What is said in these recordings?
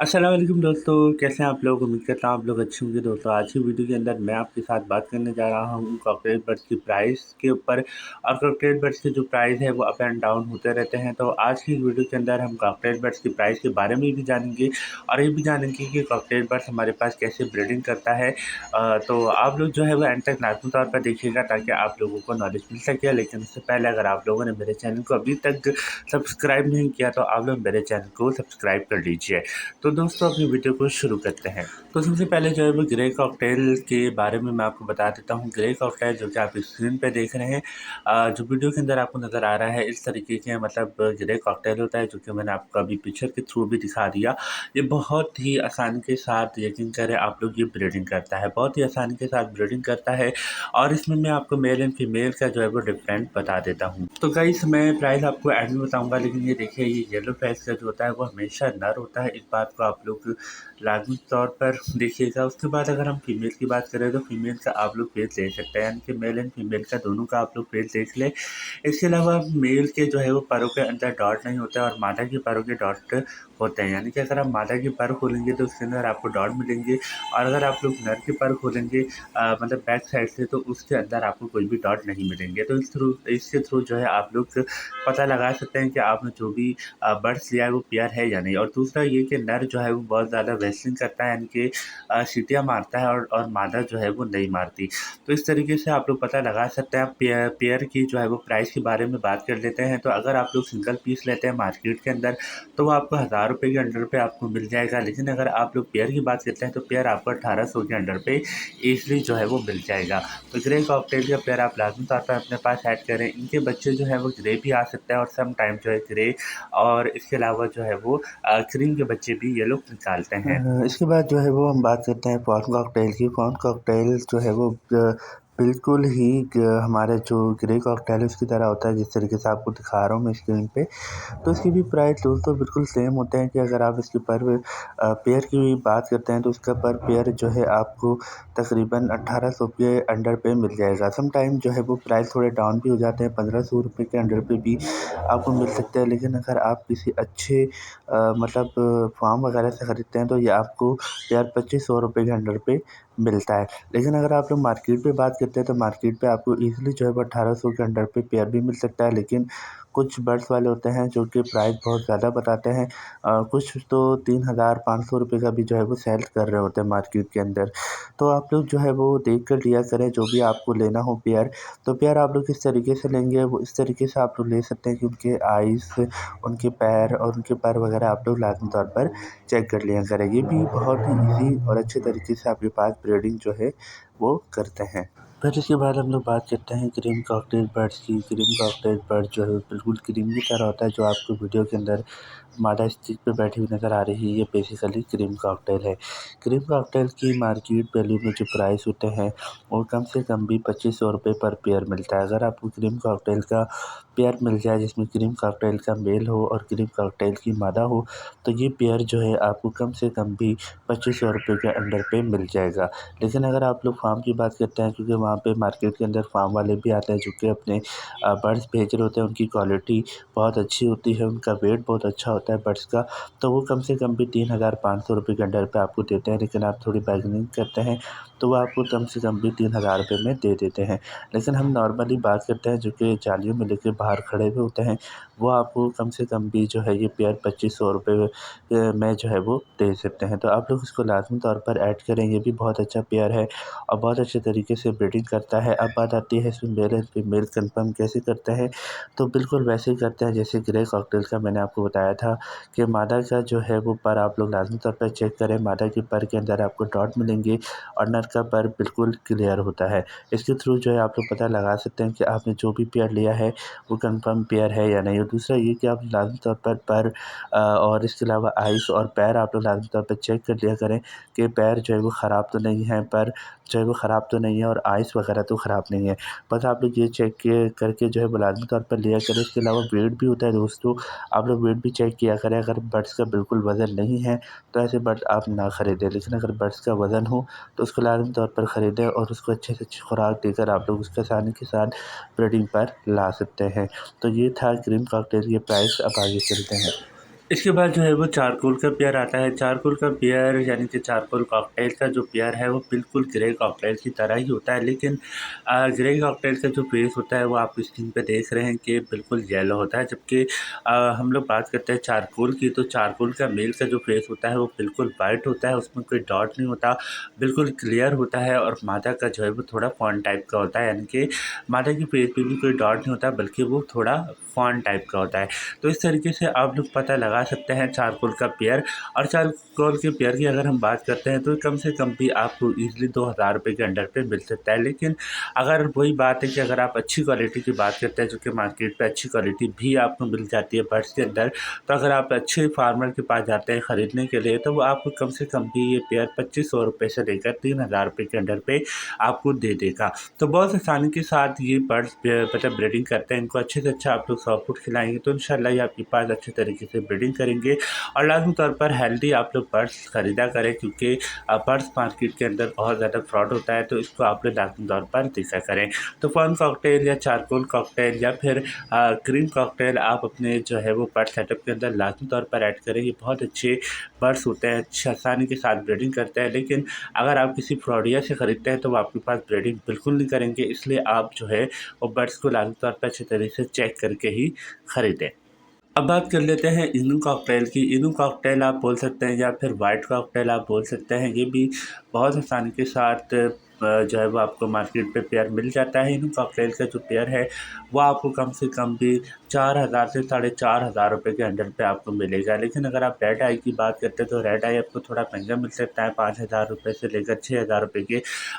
अस्सलाम वालेकुम दोस्तों, कैसे हैं आप लोग? उम्मीद करता हूँ आप लोग अच्छे होंगे। दोस्तों आज की वीडियो के अंदर मैं आपके साथ बात करने जा रहा हूँ कॉकटेल बर्ड्स की प्राइस के ऊपर। और कॉकटेल बर्ड्स की जो प्राइस है वो अप एंड डाउन होते रहते हैं। तो आज की वीडियो के अंदर हम कॉकटेल बर्ड्स की प्राइस के बारे में भी जानेंगे और ये भी जानेंगे कि कॉकटेल बर्ड्स हमारे पास कैसे ब्रीडिंग करता है। तो आप लोग जो है वो एंड तक लाजमी तौर पर देखिएगा ताकि आप लोगों को नॉलेज मिल सके। लेकिन उससे पहले अगर आप लोगों ने मेरे चैनल को अभी तक सब्सक्राइब नहीं किया तो आप लोग मेरे चैनल को सब्सक्राइब कर लीजिए। तो दोस्तों अपनी वीडियो को शुरू करते हैं। तो सबसे पहले जो है वो ग्रे कॉकटेल के बारे में मैं आपको बता देता हूँ। ग्रे कॉकटेल जो कि आप स्क्रीन पे देख रहे हैं, जो वीडियो के अंदर आपको नज़र आ रहा है इस तरीके के मतलब ग्रे कॉकटेल होता है, जो कि मैंने आपको अभी पिक्चर के थ्रू भी दिखा दिया। ये बहुत ही आसानी के साथ यकीन करें आप लोग ये ब्रीडिंग करता है, बहुत ही आसानी के साथ ब्रीडिंग करता है। और इसमें मैं आपको मेल एंड फीमेल का जो है वो डिफरेंट बता देता हूँ। तो गाइस मैं प्राइस आपको एंड में बताऊंगा, लेकिन ये देखिए ये येलो फेस का जो होता है वो हमेशा नर होता है। इस बात को आप लोग लाजमी तौर पर देखिएगा। उसके बाद अगर हम फीमेल की बात करें तो फीमेल का आप लोग फेस देख सकते हैं, यानी कि मेल एंड फीमेल का दोनों का आप लोग फेस देख लें। इसके अलावा मेल के जो है वो पैरों के अंदर डॉट नहीं होता है और मादा के पैरों के डॉट होते हैं, यानी कि अगर आप मादा के पर खोलेंगे तो उसके अंदर आपको डॉट मिलेंगे। और अगर आप लोग नर के पर खोलेंगे मतलब बैक साइड से, तो उसके अंदर आपको कोई भी डॉट नहीं मिलेंगे। तो इसके थ्रू जो है आप लोग पता लगा सकते हैं कि आपने जो भी बर्ड्स लिया है वो पेयर है या नहीं। और दूसरा ये कि नर जो है वो बहुत ज़्यादा वेस्लिंग करता है, यानी कि सीटियाँ मारता है और मादा जो है वो नहीं मारती। तो इस तरीके से आप लोग पता लगा सकते हैं। पेयर की जो है वो प्राइस के बारे में बात कर लेते हैं। तो अगर आप लोग सिंगल पीस लेते हैं मार्केट के अंदर तो वो आपको 1000 रुपये के अंडर पे आपको मिल जाएगा। लेकिन अगर आप लोग पेयर की बात करते हैं तो पेयर आपको 1800 के अंडर पे ईज़िली जो है वो मिल जाएगा। तो ग्रे कॉकटेल का पेयर आप लाज़मी तौर पर अपने पास ऐड करें। इनके बच्चे जो है वो ग्रे भी आ सकते हैं और सम टाइम जो है ग्रे और इसके अलावा जो है वो क्रीम के बच्चे भी ये लोग निकालते हैं। इसके बाद जो है वो हम बात करते हैं पॉन कॉकटेल की। पॉन कॉकटेल जो है वो बिल्कुल ही हमारे जो ग्रे कॉकटेल है उसकी तरह होता है, जिस तरीके से आपको दिखा रहा हूँ मैं स्क्रीन पे। तो इसकी भी प्राइस दोस्तों बिल्कुल सेम होते हैं कि अगर आप इसके पर पेयर की बात करते हैं तो इसका पर पेयर जो है आपको तकरीबन 1800 के अंडर पे मिल जाएगा। सम टाइम जो है वो प्राइस थोड़े डाउन भी हो जाते हैं, 1500 रुपये के अंडर पे भी आपको मिल सकते हैं। लेकिन अगर आप किसी अच्छे मतलब फार्म वगैरह से ख़रीदते हैं तो ये आपको पेयर 2500 रुपये के अंडर पे मिलता है। लेकिन अगर आप लोग मार्केट पे बात करते हैं तो मार्केट पे आपको ईज़िली जो है वो 1800 के अंडर पे पेयर भी मिल सकता है। लेकिन कुछ बर्ड्स वाले होते हैं जो कि प्राइस बहुत ज़्यादा बताते हैं। कुछ तो 3500 रुपये का भी जो है वो सेल कर रहे होते हैं मार्केट के अंदर। तो आप लोग जो है वो देख कर लिया करें जो भी आपको लेना हो पेयर। तो पेयर आप लोग किस तरीके से लेंगे वो इस तरीके से आप लोग ले सकते हैं कि उनके आइज़, उनके पैर और उनके पर वगैरह आप लोग लाज़मी तौर पर चेक कर लिया करें। ये भी बहुत ही ईज़ी और अच्छे तरीके से आपके पास ब्रीडिंग जो है वो करते हैं। फिर इसके बाद हम लोग बात करते हैं क्रीम कॉकटेल बर्ड्स की। क्रीम कॉकटेल बर्ड जो है बिल्कुल क्रीम की तरह होता है, जो आपको वीडियो के अंदर मादा स्टिक पे बैठी हुई नज़र आ रही है, ये बेसिकली क्रीम कॉकटेल है। क्रीम कॉकटेल की मार्केट वैल्यू में जो प्राइस होते हैं वो कम से कम भी 2500 रुपये पर पेयर मिलता है। अगर आपको क्रीम कॉकटेल का पेयर मिल जाए जिसमें क्रीम कॉकटेल का मेल हो और क्रीम कॉकटेल की मादा हो, तो ये पेयर जो है आपको कम से कम भी 2500 रुपये के अंडर पे मिल जाएगा। लेकिन अगर आप लोग फार्म की बात करते हैं, क्योंकि वहाँ पे मार्केट के अंदर फार्म वाले भी आते हैं जो कि अपने बर्ड्स भेज रहे होते हैं, उनकी क्वालिटी बहुत अच्छी होती है, उनका वेट बहुत अच्छा होता है बर्ड्स का, तो वो कम से कम भी 3500 रुपये के अंडर पे आपको देते हैं। लेकिन आप थोड़ी बार्गेनिंग करते हैं तो वो आपको कम से कम भी 3000 रुपये में दे देते हैं। लेकिन हम नॉर्मली बात करते हैं जो कि जालियों में लेके बाहर खड़े हुए होते हैं, वो आपको कम से कम भी जो है ये पेयर 2500 रुपये में जो है वो दे सकते हैं। तो आप लोग इसको लाज़मी तौर पर ऐड करें, ये भी बहुत अच्छा पेयर है और बहुत अच्छे तरीके से ब्रीडिंग करता है। अब बात आती है इसमें मेल एंड फीमेल कन्फर्म कैसे करते हैं, तो बिल्कुल वैसे ही करते हैं जैसे ग्रे कॉकटेल का मैंने आपको बताया था कि मादा का जो है वो पर आप लोग लाज़मी तौर पर चेक करें। मादा के पर के अंदर आपको डॉट मिलेंगे और नर का पर बिल्कुल क्लियर होता है। इसके थ्रू जो है आप लोग पता लगा सकते हैं कि आपने जो भी पेयर लिया है वो कन्फर्म पेयर है या नहीं। और दूसरा ये कि आप लाज़मी तौर पर और इसके अलावा आइस और पैर आप लोग लाज़मी तौर पर चेक कर लिया करें कि पैर जो है वो ख़राब तो नहीं है, पर जो है वो ख़राब तो नहीं है और आइस वगैरह तो ख़राब नहीं है। बस आप लोग ये चेक किए करके जो है वो लाज़मी तौर पर लिया करें। इसके अलावा वेट भी होता है दोस्तों, आप लोग वेट भी चेक किया करें। अगर बर्ड्स का बिल्कुल वज़न नहीं है तो ऐसे बर्ड्स आप ना ख़रीदें, लेकिन अगर बर्ड्स का वज़न हो तो उसको लाज़मी तौर पर ख़रीदें और उसको अच्छे से अच्छी खुराक देकर आप लोग उसको आसानी के साथ ब्रीडिंग पर ला सकते हैं। तो ये था क्रीम कॉकटेल, ये प्राइस। अब आगे चलते हैं। इसके बाद जो है वो चारकोल का पेयर आता है। चारकोल का पेयर यानी कि चारकोल कॉकटेल का जो पेयर है वो बिल्कुल ग्रे कॉकटेल की तरह ही होता है, लेकिन ग्रे कॉकटेल का जो फेस होता है वो आप स्क्रीन पे देख रहे हैं कि बिल्कुल येलो होता है, जबकि हम लोग बात करते हैं चारकोल की, तो चारकोल का मेल का जो फेस होता है वो बिल्कुल वाइट होता है, उसमें कोई डॉट नहीं होता, बिल्कुल क्लियर होता है। और मादा का जो है वो थोड़ा फॉन टाइप का होता है, यानी कि मादा की फेस पे भी कोई डॉट नहीं होता, बल्कि वो थोड़ा फॉन टाइप का होता है। तो इस तरीके से आप लोग पता लगा सकते हैं चारकोल का पेयर। और चारकोल के पेयर की अगर हम बात करते हैं तो कम से कम भी आपको ईज़िली 2000 रुपये के अंडर पे मिल सकता है। लेकिन अगर वही बात है कि अगर आप अच्छी क्वालिटी की बात करते हैं, जो कि मार्केट पे अच्छी क्वालिटी भी आपको मिल जाती है बड्स के अंदर, तो अगर आप अच्छे फार्मर के पास जाते हैं ख़रीदने के लिए, तो वो आपको कम से कम भी ये पेयर 2500 रुपये से लेकर 3000 रुपये के अंडर पे आपको दे देगा। तो बहुत आसानी के साथ ये बर्ड्स मतलब ब्रीडिंग करते हैं। इनको अच्छे से अच्छा आप लोग सॉफ्ट फूड खिलाएँगे तो इंशाल्लाह ये आपके पास अच्छे तरीके से ब्रीडिंग करेंगे। और लाज़मी तौर पर हेल्दी आप लोग बर्ड्स खरीदा करें, क्योंकि बर्ड्स मार्केट के अंदर बहुत ज़्यादा फ्रॉड होता है, तो इसको आप लोग लाज़मी तौर पर देखा करें। तो फन कॉकटेल या चारकोल कॉकटेल या फिर क्रीम कॉकटेल आप अपने जो है वो बर्ड सेटअप के अंदर लाज़मी तौर पर ऐड करें। ये बहुत अच्छे बर्ड्स होते हैं, अच्छी आसानी के साथ ब्रीडिंग करते हैं। लेकिन अगर आप किसी फ्रॉडिया से ख़रीदते हैं तो वो आपके पास ब्रीडिंग बिल्कुल नहीं करेंगे, इसलिए आप जो है वो बर्ड्स को लाज़मी तौर पर अच्छे तरीके से चेक करके ही ख़रीदें। अब बात कर लेते हैं इनू कॉकटेल की। इनू कॉकटेल आप बोल सकते हैं या फिर वाइट कॉकटेल आप बोल सकते हैं। ये भी बहुत आसानी के साथ जो है वो आपको मार्केट पे पेयर मिल जाता है। इनू कॉकटेल का जो पेयर है वो आपको कम से कम भी 4000 से 4500 रुपये के अंडर पे आपको मिलेगा। लेकिन अगर आप रेड आई की बात करते हैं तो रेड आई आपको थोड़ा महंगा मिल सकता है, 5000 रुपये से लेकर 6000 रुपये के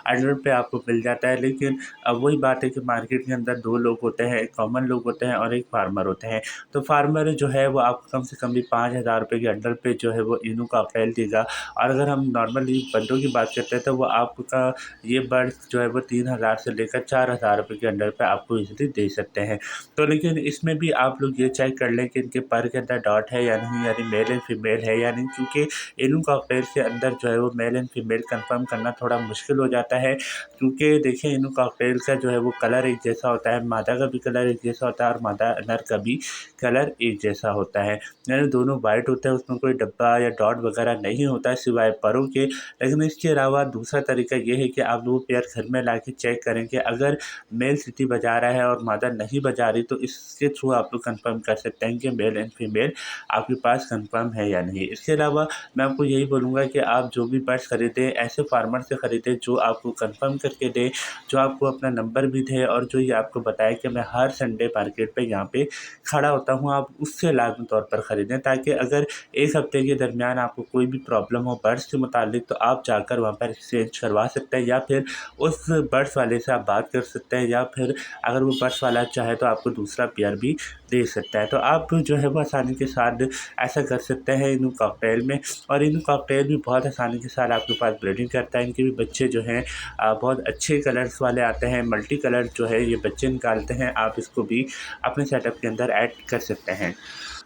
अंडर पे आपको मिल जाता है। लेकिन अब वही बात है कि मार्केट के अंदर 2 लोग होते हैं, एक कॉमन लोग होते हैं और एक फार्मर होते हैं। तो फार्मर जो है वो आपको कम से कम भी 5000 रुपये के अंडर पे जो है वो इनू कॉकटेल देगा। और अगर हम नॉर्मली बंदों की बात करते हैं तो वो आपका ये बर्ड्स जो है वो 3000 से लेकर 4000 रुपये के अंडर पे आपको ईज़िली दे सकते हैं। तो लेकिन इसमें भी आप लोग ये चेक कर लें कि इनके पर के अंदर डॉट है या नहीं, यानी मेल एंड फीमेल है या नहीं, क्योंकि इनू कॉकटेल के अंदर जो है वो मेल एंड फीमेल कंफर्म करना थोड़ा मुश्किल हो जाता है। क्योंकि देखिए इनू कॉकटेल का जो है वो कलर एक जैसा होता है, मादा का भी कलर एक जैसा होता है और मादा नर का भी कलर एक जैसा होता है, यानी दोनों वाइट होते हैं, उसमें कोई डब्बा या डॉट वगैरह नहीं होता है सिवाय परों के। लेकिन इसके अलावा दूसरा तरीका ये है कि आप वो पेयर घर में ला के चेक करें कि अगर मेल सीटी बजा रहा है और मादा नहीं बजा रही, तो इसके थ्रू आप लोग कंफर्म कर सकते हैं कि मेल एंड फीमेल आपके पास कंफर्म है या नहीं। इसके अलावा मैं आपको यही बोलूँगा कि आप जो भी बर्ड्स खरीदें ऐसे फार्मर से खरीदें जो आपको कंफर्म करके दे, जो आपको अपना नंबर भी दे और जो ये आपको बताए कि मैं हर संडे मार्केट पे यहाँ पे खड़ा होता हूँ, आप उससे लाज़मी तौर पर ख़रीदें। ताकि अगर 1 हफ़्ते के दरमियान आपको कोई भी प्रॉब्लम हो बर्ड्स के मुतालिक, तो आप जाकर वहाँ पर एक्सचेंज करवा सकते हैं, या फिर उस बर्ड्स वाले से आप बात कर सकते हैं, या फिर अगर वो बर्ड्स वाला चाहे तो आपको दूसरा पेयर भी दे सकता है। तो आप जो है वो आसानी के साथ ऐसा कर सकते हैं इनू कॉकटेल में। और इनू कॉकटेल भी बहुत आसानी के साथ आपके पास ब्रीडिंग करता है। इनके भी बच्चे जो हैं बहुत अच्छे कलर्स वाले आते हैं, मल्टी कलर जो है ये बच्चे निकालते हैं। आप इसको भी अपने सेटअप के अंदर ऐड कर सकते हैं।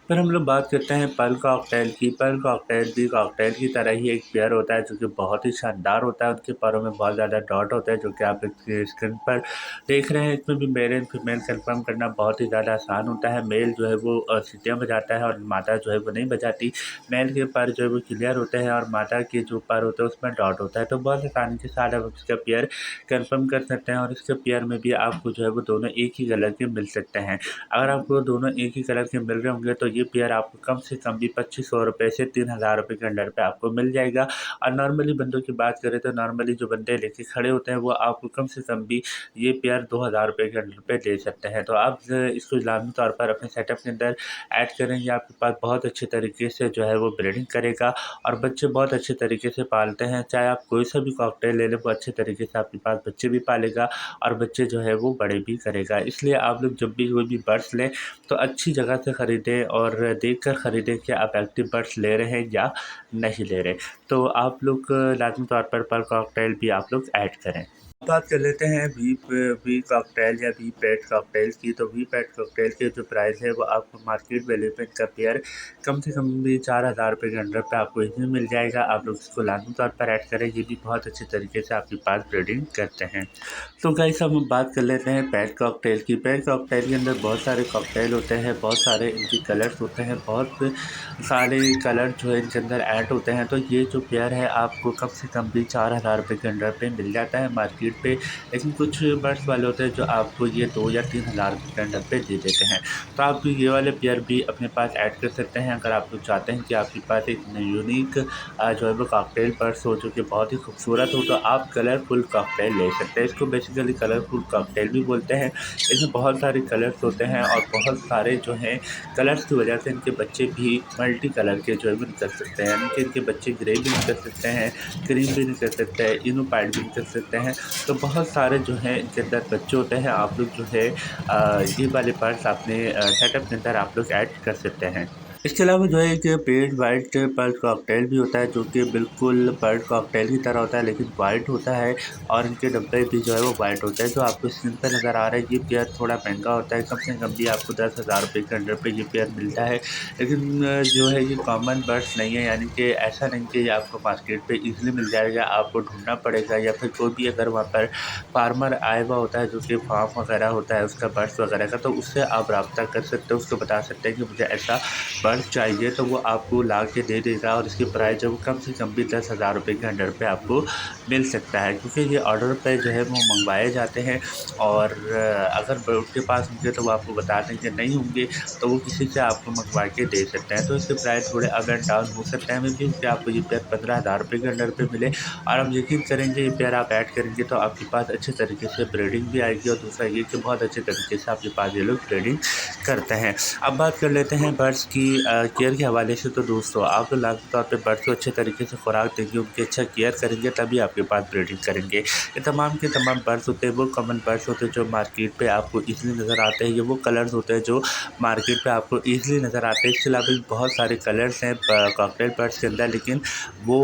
फिर हम लोग बात करते हैं पर्ल कॉकटेल की। पर्ल कॉकटेल भी कॉकटेल की तरह ही एक पेयर होता है जो कि बहुत ही शानदार होता है। उनके पैरों में बहुत ज़्यादा डॉट होता है, जो कि आप इसकी स्क्रीन पर देख रहे हैं। इसमें भी मेल एंड फीमेल कंफर्म करना बहुत ही ज़्यादा आसान होता है। मेल जो है वो सीटियाँ बजाता है और मादा जो है वो नहीं बजाती। मेल के पर जो है वो क्लियर होते हैं और मादा के जो पर होते हैं उसमें डॉट होता है। तो बहुत आसानी के साथ आप इसका पेयर कंफर्म कर सकते हैं और इसके पेयर में भी आपको जो है वो दोनों एक ही कलर के मिल सकते हैं। अगर आपको दोनों एक ही कलर के मिल रहे होंगे तो ये पेयर आपको कम से कम भी 2500 रुपये से 3000 रुपये के अंडर पे आपको मिल जाएगा। और नॉर्मली बंदों की बात करें तो नॉर्मली जो बंदे लेके खड़े होते हैं वो आपको कम से कम भी ये पेयर 2000 रुपये के अंडर पे ले सकते हैं। तो आप इसको लाज़मी तौर पर अपने सेटअप के अंदर ऐड करेंगे, आपके पास बहुत अच्छे तरीके से जो है वो ब्रीडिंग करेगा और बच्चे बहुत अच्छे तरीके से पालते हैं। चाहे आप कोई सा भी कॉकटेल ले लें, वो अच्छे तरीके से आपके पास बच्चे भी पालेगा और बच्चे जो है वो बड़े भी करेगा। इसलिए आप लोग जब भी कोई भी बर्ड्स लें तो अच्छी जगह से ख़रीदें और देखकर ख़रीदें कि आप एक्टिव बर्ड्स ले रहे हैं या नहीं ले रहे। तो आप लोग लाज़मी तौर पर कॉकटेल भी आप लोग ऐड करें। बात कर लेते हैं वी कॉकटेल या वी पेट कॉकटेल की। तो वी पेट कॉकटेल की जो प्राइस है वो आपको मार्केट वैल्यू पे इनका पेयर कम से कम भी 4000 रुपये के अंडर पे आपको इसमें मिल जाएगा। आप लोग इसको लाजमी तौर पर ऐड करें, ये भी बहुत अच्छे तरीके से आपके पास ब्रीडिंग करते हैं। तो गाइस अब हम बात कर लेते हैं पेट कॉकटेल की। पेट कॉकटेल के अंदर बहुत सारे कॉकटेल होते हैं, बहुत सारे इनके कलर्स होते हैं, बहुत सारे कलर जो है इनके अंदर ऐड होते हैं। तो ये जो पेयर है आपको कम से कम भी 4000 रुपये के अंडर पे मिल जाता है मार्केट पे। लेकिन कुछ बर्ड्स वाले होते हैं जो आपको ये 2 या 3000 रुपये के अंडर पे दे देते हैं। तो आप ये वाले पेयर भी अपने पास ऐड कर सकते हैं अगर आप लोग चाहते हैं कि आपके पास एक यूनिक जो है वो कॉकटेल पर्स हो जो कि बहुत ही खूबसूरत हो। तो आप कलरफुल कॉकटेल ले सकते हैं। इसको बेसिकली कलरफुल कॉकटेल भी बोलते हैं। इसमें बहुत सारे कलर्स होते हैं और बहुत सारे जो हैं कलर्स की वजह से इनके बच्चे भी मल्टी कलर के जो है वो निकल सकते हैं। यानी कि इनके बच्चे ग्रे भी निकल सकते हैं, क्रीम भी निकल सकते हैं, इनोपाइड भी निकल सकते हैं। तो बहुत सारे जो हैं इनके अंदर बच्चे होते हैं। आप लोग जो है ये वाले पर्स अपने सेटअप के अंदर आप लोग ऐड कर सकते हैं। इसके अलावा जो है एक पेड वाइट पर्ल कॉकटेल भी होता है जो कि बिल्कुल पर्ल कॉकटेल की तरह होता है लेकिन वाइट होता है और इनके डब्बे भी जो है वो वाइट होता है। जो आपको स्क्रीन पर नज़र आ रहा है ये पेयर थोड़ा महंगा होता है, कम से कम भी आपको 10,000 रुपये के अंडर पे ये पेयर मिलता है। लेकिन जो है ये कॉमन बर्ड्स नहीं है, यानी कि ऐसा नहीं कि आपको मार्केट पे ईज़िली मिल जाएगा, आपको ढूँढना पड़ेगा। या फिर कोई भी अगर वहाँ पर फार्मर आया हुआ होता है जो कि फार्म वगैरह होता है उसका बर्ड्स वगैरह का, तो उससे आप रब्ता कर सकते हो, उसको बता सकते हैं कि मुझे ऐसा पर्स चाहिए तो वो आपको ला के दे देगा। और इसकी प्राइस जो कम से कम भी 10,000 रुपये के अंडर पे आपको मिल सकता है, क्योंकि ये ऑर्डर पे जो है वो मंगवाए जाते हैं। और अगर उनके पास होंगे तो वो आपको बता दें कि नहीं होंगे तो वो किसी से आपको मंगवा के दे सकते हैं। तो इसके प्राइस थोड़े अप एंड डाउन हो सकते हैं। मे बी कि आपको ये पेयर 15,000 रुपये के अंडर पे मिले और आप यकीन करेंगे ये पेयर आप ऐड करेंगे तो आपके पास अच्छे तरीके से ब्रीडिंग भी आएगी। और दूसरा ये कि बहुत अच्छे तरीके से आपके पास ये लोग ब्रीडिंग करते हैं। अब बात कर लेते हैं बर्ड्स की केयर के हवाले से। तो दोस्तों आप लोग लाजमी तौर पे बर्ड्स को अच्छे तरीके से खुराक देंगे, उनकी अच्छा केयर करेंगे, तभी आपके पास ब्रीडिंग करेंगे। ये तमाम के तमाम बर्ड्स होते हैं वो कॉमन बर्ड्स होते हैं जो मार्केट पे आपको ईज़िली नज़र आते हैं। ये वो कलर्स होते हैं जो मार्केट पे आपको ईज़िली नज़र आते हैं। इसके अलावा भी बहुत सारे कलर्स हैं कॉकटेल बर्ड्स के अंदर, लेकिन वो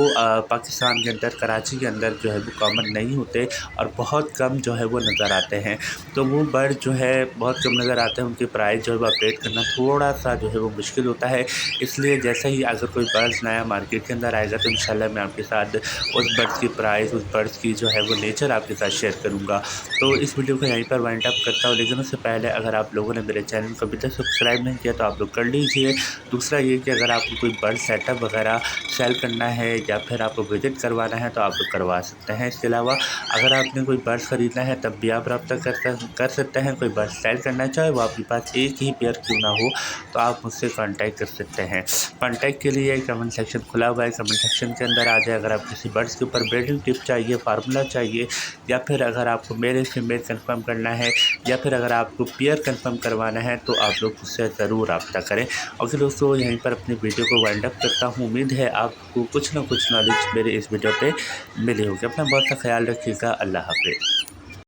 पाकिस्तान के अंदर कराची के अंदर जो है वो कॉमन नहीं होते और बहुत कम जो है वो नज़र आते हैं। तो वो बर्ड जो है बहुत कम नज़र आते हैं, उनकी प्राइस जो है वो अपडेट करना थोड़ा-सा जो है वो मुश्किल होता है। इसलिए जैसे ही अगर कोई बर्ड्स नया मार्केट के अंदर आएगा तो इंशाल्लाह मैं आपके साथ उस बर्ड्स की प्राइस, उस बर्ड्स की जो है वो नेचर आपके साथ शेयर करूँगा। तो इस वीडियो को यहीं पर वाइंड अप करता हूँ, लेकिन उससे पहले अगर आप लोगों ने मेरे चैनल को अभी तक सब्सक्राइब नहीं किया तो आप लोग कर लीजिए। दूसरा ये कि अगर आपको कोई बर्ड सेटअप वगैरह सेल करना है या फिर आपको विज़िट करवाना है तो आप लोग करवा सकते हैं। इसके अलावा अगर आपने कोई बर्ड्स ख़रीदना है तब भी आप रब्ता कर सकते हैं। कोई बर्ड सेल करना चाहे वो आपके पास एक ही पेयर क्यों ना हो तो आप मुझसे कांटेक्ट कर सकते हैं। कांटेक्ट के लिए कमेंट सेक्शन खुला हुआ है, कमेंट सेक्शन के अंदर आ जाए। अगर आप किसी बर्ड्स के ऊपर ब्रीडिंग टिप चाहिए, फार्मूला चाहिए, या फिर अगर आपको मेल फीमेल कंफर्म करना है या फिर अगर आपको पेयर कंफर्म करवाना है तो आप लोग मुझसे ज़रूर रब्ता करें। और दोस्तों यहीं पर अपनी वीडियो को वाइंड अप करता हूँ। उम्मीद है आपको कुछ ना कुछ नॉलेज मेरे इस वीडियो पे मिली होगी। अपना बहुत सा ख्याल रखिएगा। अल्लाह हाफ़िज़।